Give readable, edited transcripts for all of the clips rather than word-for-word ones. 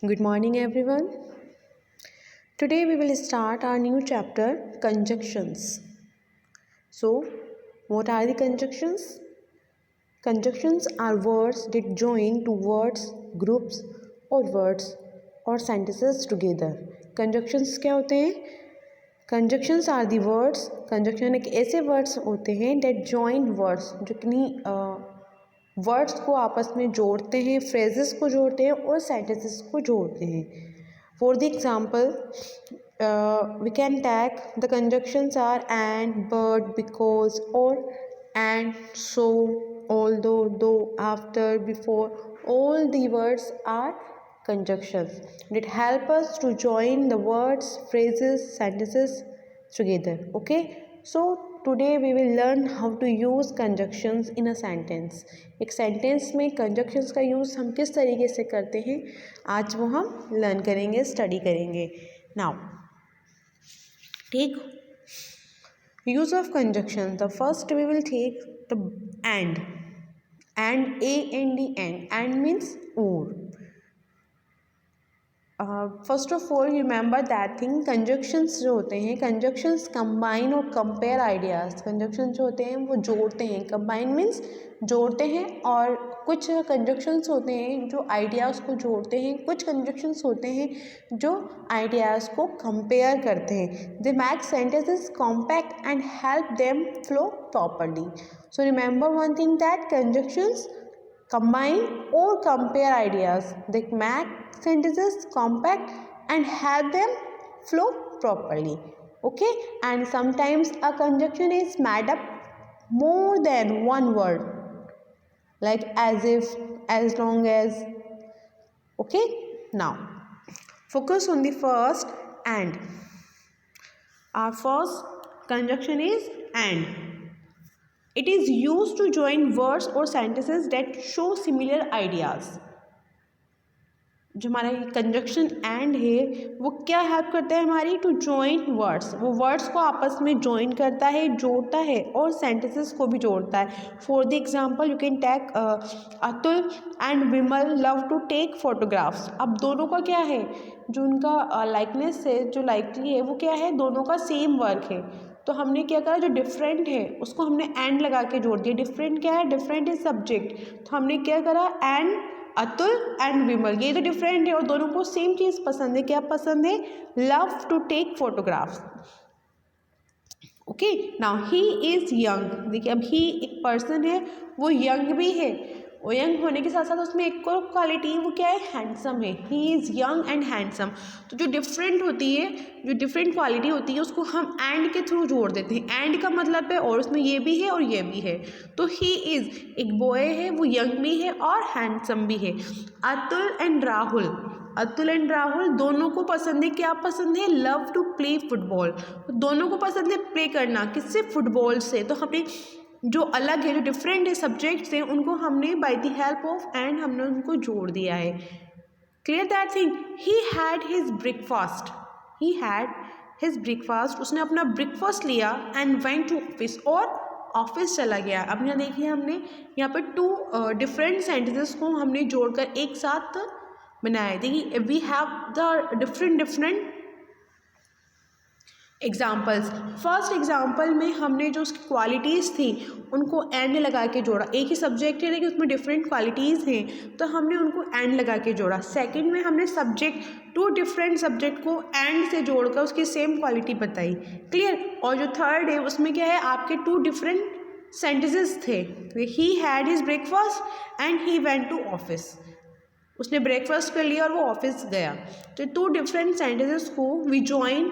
Good morning, everyone. Today we will start our new chapter, conjunctions. So, what are the conjunctions? Conjunctions are words that join two words, groups, or words or sentences together. Conjunctions क्या होते हैं? Conjunctions are the words. Conjunction एक ऐसे words होते हैं that join words, जो किन्हीं words को आपस में जोड़ते हैं, फ्रेजेस को जोड़ते हैं और सेंटेंसेस को जोड़ते हैं. For the example we can tag the conjunctions are and, but, because, और, and, so, although, after, before. All the words are conjunctions that help us to join the words, phrases, sentences together. Okay, so today we will learn how to use conjunctions in a sentence. एक sentence में conjunctions का use हम किस तरीके से करते हैं, आज वो हम लर्न करेंगे, स्टडी करेंगे. नाउ ठीक, use of conjunction. The first we will take the and. And, and means or. First of all remember that thing, conjunctions जो होते हैं, कंजक्शंस कंबाइन और कंपेयर आइडियाज़. कंजक्शन जो होते हैं वो जोड़ते हैं, कंबाइन मीन्स जोड़ते हैं, और कुछ कंजक्शंस होते हैं जो आइडियाज़ को जोड़ते हैं, कुछ कंजक्शंस होते हैं जो आइडियाज़ को कंपेयर करते हैं. They make sentences compact and help them flow properly. So remember one thing, that conjunctions combine or compare ideas. They make sentences compact and help them flow properly. Okay, and sometimes a conjunction is made up more than one word, like as if, as long as. Okay, now focus on the first and. Our first conjunction is and. It is used to join words or sentences that show similar ideas. जो हमारा conjunction and है वो क्या help करता है हमारी, to join words. वो words को आपस में जॉइन करता है, जोड़ता है, और सेंटेंसेस को भी जोड़ता है. For the example you can tag Atul and Vimal love to take photographs. अब दोनों का क्या है, जो उनका लाइकनेस है, जो लाइकली है, वो क्या है, दोनों का सेम वर्क है. तो हमने क्या करा, जो डिफरेंट है उसको हमने एंड लगा के जोड़ दिया. डिफरेंट क्या है, डिफरेंट इज सब्जेक्ट. तो हमने क्या करा, एंड अतुल एंड विमल, ये तो डिफरेंट है और दोनों को सेम चीज़ पसंद है. क्या पसंद है, love to take photographs. Okay, now he is young. देखिए अब ही एक पर्सन है, वो यंग भी है, और यंग होने के साथ साथ उसमें एक और क्वालिटी, वो क्या है, हैंडसम है. ही इज़ यंग एंड हैंडसम. तो जो डिफरेंट होती है, जो डिफरेंट क्वालिटी होती है, उसको हम एंड के थ्रू जोड़ देते हैं. एंड का मतलब है और उसमें ये भी है और ये भी है. तो ही इज़ एक बॉय है, वो यंग भी है और हैंडसम भी है. अतुल एंड राहुल, अतुल एंड राहुल दोनों को पसंद है, क्या पसंद है, लव टू प्ले फुटबॉल. दोनों को पसंद है प्ले करना, किससे, फुटबॉल से. तो हमने जो अलग है, जो डिफरेंट है सब्जेक्ट्स हैं, उनको हमने bye the help of and हमने उनको जोड़ दिया है. Clear that thing. He had his breakfast. He had his breakfast, उसने अपना ब्रेकफास्ट लिया, एंड वेंट टू ऑफिस, और ऑफिस चला गया. अब यहाँ देखिए हमने यहाँ पर टू डिफरेंट सेंटेंसेस को हमने जोड़कर एक साथ बनाया. देखिए we have the different examples. First example में हमने जो उसकी क्वालिटीज़ थी उनको एंड लगा के जोड़ा. एक ही सब्जेक्ट है लेकिन उसमें डिफरेंट क्वालिटीज़ हैं, तो हमने उनको एंड लगा के जोड़ा. सेकंड में हमने सब्जेक्ट, टू डिफरेंट सब्जेक्ट को एंड से जोड़कर उसकी सेम क्वालिटी बताई. क्लियर. और जो थर्ड है उसमें क्या है, आपके टू डिफरेंट सेंटेंसेस थे. He had his breakfast and he went to office. उसने ब्रेकफास्ट कर लिया और वो ऑफिस गया. तो टू डिफरेंट सेंटेंसेस को we join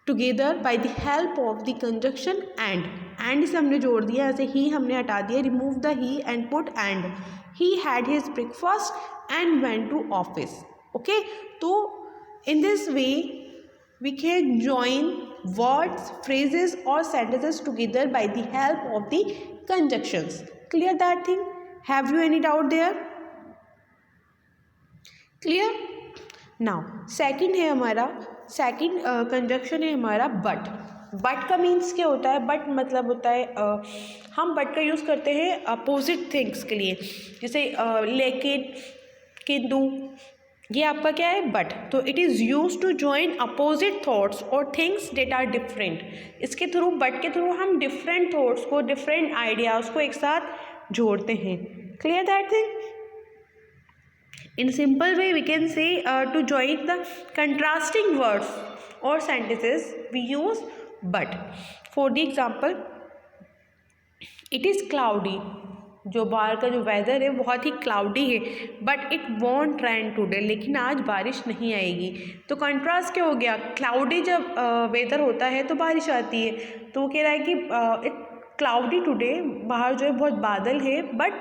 together by the help of the conjunction and. And से हमने जोड़ दिया, ऐसे ही हमने हटा दिया, remove the he and put and. He had his breakfast and went to office. Okay, तो in this way we can join words, phrases और sentences together by the help of the conjunctions. Clear that thing? Have you any doubt there? Clear? Now second है हमारा, second conjunction है हमारा but. But का means क्या होता है, but मतलब होता है हम बट का यूज़ करते हैं अपोजिट थिंग्स के लिए, जैसे लेकिन, किंतु, ये आपका क्या है बट। तो it is use to join opposite thoughts और थिंग्स डेट आर डिफरेंट। इसके थ्रू, बट के थ्रू हम डिफरेंट थॉट्स को, डिफरेंट आइडियाज़ को एक साथ जोड़ते हैं। Clear that thing? In simple way we can say to join the contrasting words or sentences we use but. For the example, it is cloudy, जो बाहर का जो वेदर है बहुत ही क्लाउडी है, but it won't rain today, लेकिन आज बारिश नहीं आएगी। तो कंट्रास्ट क्या हो गया, क्लाउडी जब वेदर होता है तो बारिश आती है, तो वो कह रहा है कि इट क्लाउडी टुडे, बाहर जो है बहुत बादल है बट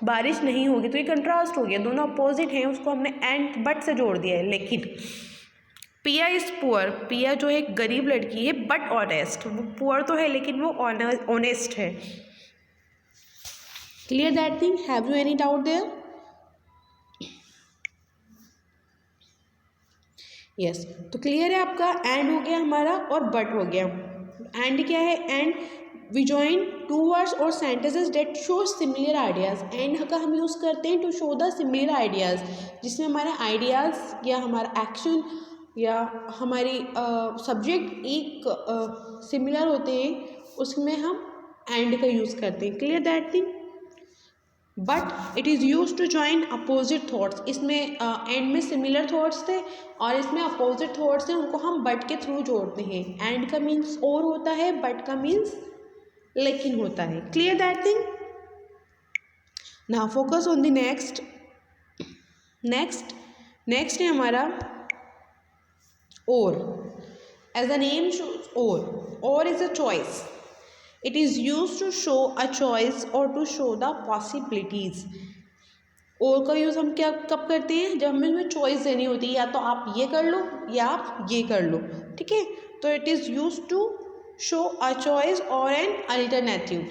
बारिश नहीं होगी। तो ये कंट्रास्ट हो गया, दोनों अपोजिट हैं, उसको हमने एंड बट से जोड़ दिया है। लेकिन पिया इज़ पुअर, पिया जो है एक गरीब लड़की है बट ऑनेस्ट, वो पुअर तो है लेकिन वो ऑनेस्ट है। Clear that thing? Have you any doubt there? Yes, तो क्लियर है आपका, एंड हो गया हमारा और बट हो गया। एंड क्या है? And we join two words और sentences that show similar ideas. And का हम यूज़ करते हैं to show the similar ideas, जिसमें हमारे आइडियाज़ या हमारा एक्शन या हमारी सब्जेक्ट एक सिमिलर होते हैं, उसमें हम एंड का यूज़ करते हैं। Clear that thing? But it is use to join opposite thoughts. इसमें एंड में सिमिलर थॉट्स थे और इसमें अपोजिट थॉट्स हैं, उनको हम बट के थ्रू जोड़ते हैं। एंड का मीन्स और होता है, बट का मीन्स लेकिन होता है। Clear that thing? Now focus on the next. Next है हमारा और। एज अ नेम शोज, और is a choice. It is used to show a choice or to show the possibilities. और का यूज़ हम क्या कब करते हैं? जब हमें उसमें चॉइस देनी होती है, या तो आप ये कर लो या आप ये कर लो। ठीक है, तो it is use to show a choice और एन अल्टरनेटिव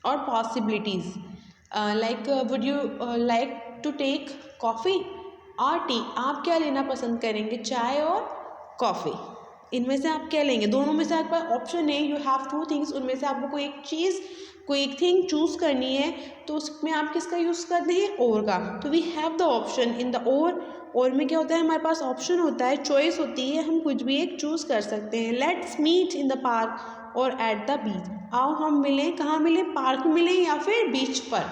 और possibilities. Like would you like to take coffee और टी? आप क्या लेना पसंद करेंगे, चाय और कॉफ़ी? इनमें से आप क्या लेंगे? दोनों में से आपके पास ऑप्शन है, यू हैव टू थिंग्स, उनमें से आपको कोई एक चीज़, कोई एक थिंग चूज़ करनी है, तो उसमें आप किसका यूज़ करते हैं? और का। तो we have the option in the और में क्या होता है? हमारे पास ऑप्शन होता है, चॉइस होती है, हम कुछ भी एक चूज़ कर सकते हैं। Let's meet in the park और एट द बीच। आओ हम मिलें, कहाँ मिलें? पार्क में मिलें या फिर बीच पर।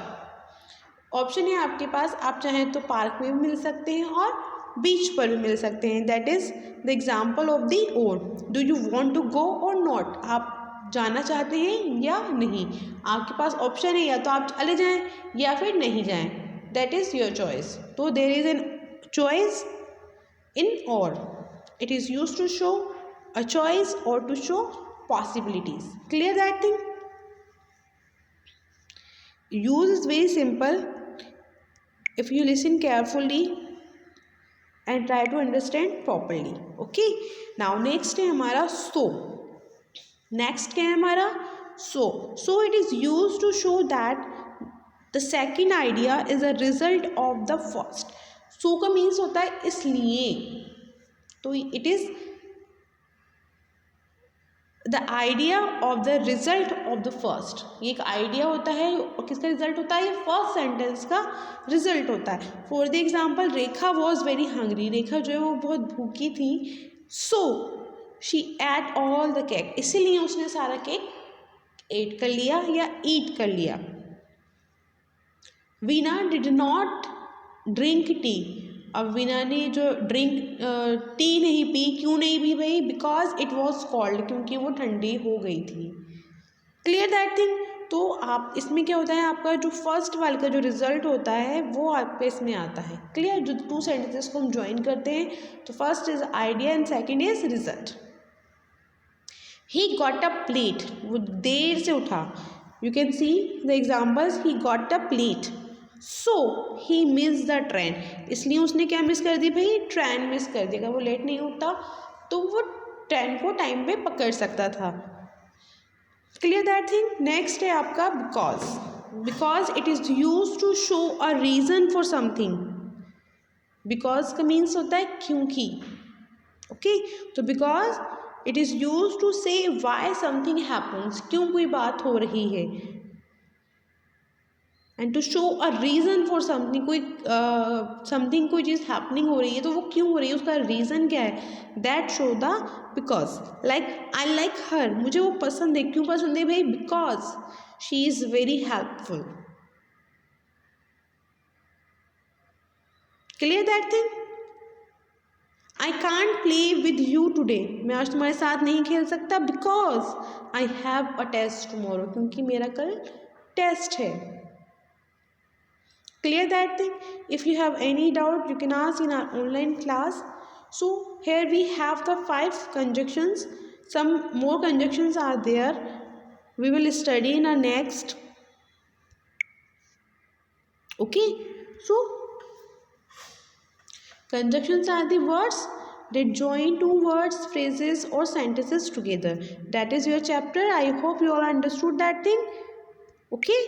ऑप्शन है आपके पास, आप चाहें तो पार्क में भी मिल सकते हैं और बीच पर भी मिल सकते हैं। That is the example of the or. Do you want to go or not? आप जाना चाहते हैं या नहीं? आपके पास ऑप्शन है, या तो आप चले जाएं या फिर नहीं जाएं। That is your choice. तो there is an choice in or. It is use to show a choice or to show possibilities. Clear that thing? Use is very simple if you listen carefully and try to understand properly. Okay, now next है हमारा so. Next क्या है हमारा? So it is used to show that the second idea is a result of the first. So का means होता है इसलिए, तो it is the idea of the result of the first. ये एक आइडिया होता है और किसका रिजल्ट होता है? ये फर्स्ट सेंटेंस का रिजल्ट होता है। For the example, Rekha was very hungry, Rekha जो है वो बहुत भूखी थी। So she ate all the cake, इसीलिए उसने सारा केक एट कर लिया या ईट कर लिया। Veena did not drink tea, अब वीना ने जो टी नहीं पी, क्यों नहीं पी भाई? बिकॉज इट वॉज कॉल्ड, क्योंकि वो ठंडी हो गई थी। Clear that thing? तो आप इसमें क्या होता है, आपका जो फर्स्ट वाले का जो रिजल्ट होता है वो आपके इसमें आता है। क्लियर? जो टू सेंटेंसेस को हम ज्वाइन करते हैं, तो first is idea and second is result. He got a plate, वो देर से उठा। You can see the examples, he got a plate. So he miss the train, इसलिए उसने क्या मिस कर दी भाई? ट्रेन मिस कर दी। अगर वो लेट नहीं उठता तो वो ट्रेन को टाइम पे पकड़ सकता था। Clear that thing? नेक्स्ट है आपका because it is use to show a reason for something. Because का मीन्स होता है क्योंकि। ओके, तो because it is use to say why something happens, क्यों कोई बात हो रही है। And to show a reason for something, कोई समथिंग कोई चीज़ हैपनिंग हो रही है तो वो क्यों हो रही है, उसका रीज़न क्या है, that show the because. Like I like her, मुझे वो पसंद है, क्यों पसंद है भाई, because she is very helpful. Clear that thing. I can't play with you today, मैं आज तुम्हारे साथ नहीं खेल सकता, because I have a test tomorrow, क्योंकि मेरा कल टेस्ट है। Clear that thing. If you have any doubt, you can ask in our online class. So here we have the 5 conjunctions. Some more conjunctions are there, we will study in our next. Okay, so conjunctions are the words that join two words, phrases or sentences together. That is your chapter. I hope you all understood that thing. Okay.